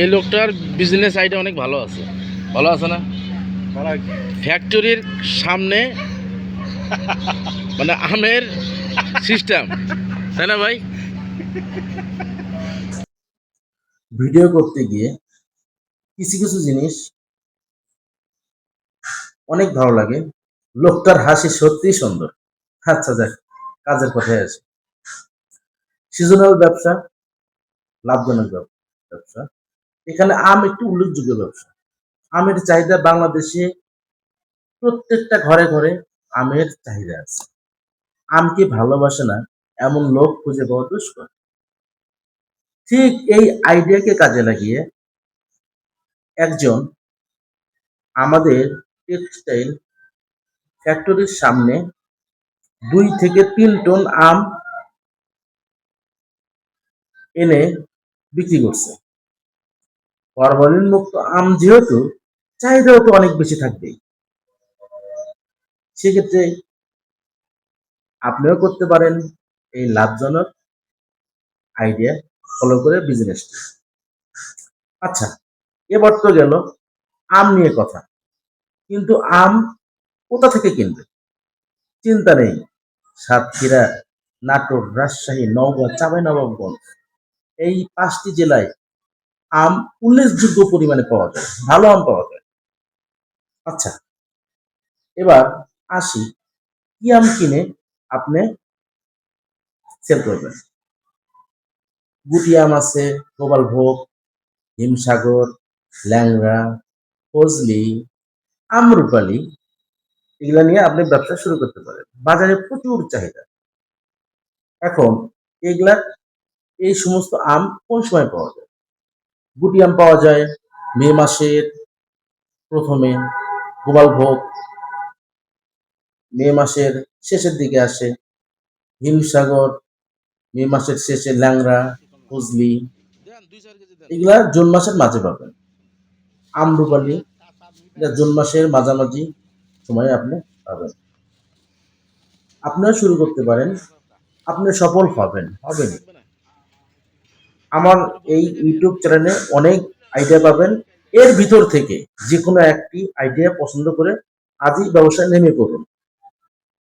এই লোকটার business idea অনেক ভালো আছে। ভালো আছে না? ফ্যাক্টরির সামনে মানে আমের সিস্টেম, তাই না ভাই? ভিডিও করতে গিয়ে কিছু কিছু জিনিস অনেক ভালো লাগে। লোকটার হাসি সত্যিই সুন্দর। আচ্ছা যাক, কাজের কথায় আছে। সিজনাল ব্যবসা, লাভজনক ব্যবসা। এখানে আম একটি উল্লেখযোগ্য ব্যবসা। আমের চাহিদা বাংলাদেশে প্রত্যেকটা ঘরে ঘরে আমের চাহিদা আছে। আমকে ভালোবাসে না এমন লোক খুঁজে পাওয়া দুষ্কর। ঠিক এই আইডিয়াকে কাজে লাগিয়ে একজন আমাদের টেক্সটাইল ফ্যাক্টরির সামনে 2 থেকে 3 টন আম এনে বিক্রি করছে। ফরমালিন মুক্ত আম যেহেতু, চাহিদাও তো অনেক বেশি থাকবেই। সেক্ষেত্রে আপনিও করতে পারেন এই লাভজনক আইডিয়া ফলো করে বিজনেসটা। আচ্ছা, এবার তো গেল আম নিয়ে কথা, কিন্তু আম কোথা থেকে কিনবে? চিন্তা নেই, সাতক্ষীরা, নাটোর, রাজশাহী, নওগাঁ, চাঁপাইনবাবগঞ্জ এই 5টি জেলায় আম উল্লেখযোগ্য পরিমাণে পাওয়া যায়, ভালো আম পাওয়া যায়। আচ্ছা, এবার আসি কি আম কিনে আপনি সেল করবেন। গুটি আম আছে, গোপালভোগ, হিমসাগর, ল্যাংড়া, ফজলি, আমরুপালি, এগুলা নিয়ে আপনি ব্যবসা শুরু করতে পারেন। বাজারে প্রচুর চাহিদা। এখন এগুলা, এই সমস্ত আম কোন সময় পাওয়া যায়? গুটি আম পাওয়া যায় মে মাসের প্রথমে, গোপালভোগ মে মাসের শেষের দিকে আসে, হিমসাগর মে মাসের শেষে, ল্যাংড়া, ফজলি দেন 2-4 কেজি দেন। এগুলা জুন মাসের মাঝে পাবেন। আমরুপালি এটা জুন মাসের মাঝামাঝি সময়ে আপনি পাবেন। আপনিও শুরু করতে পারেন, আপনি সফল হবেন। আমার এই ইউটিউব চ্যানেলে অনেক আইডিয়া পাবেন। এর ভিতর থেকে যে কোনো একটি আইডিয়া পছন্দ করে আজই ব্যবসায় নেমে পড়ুন।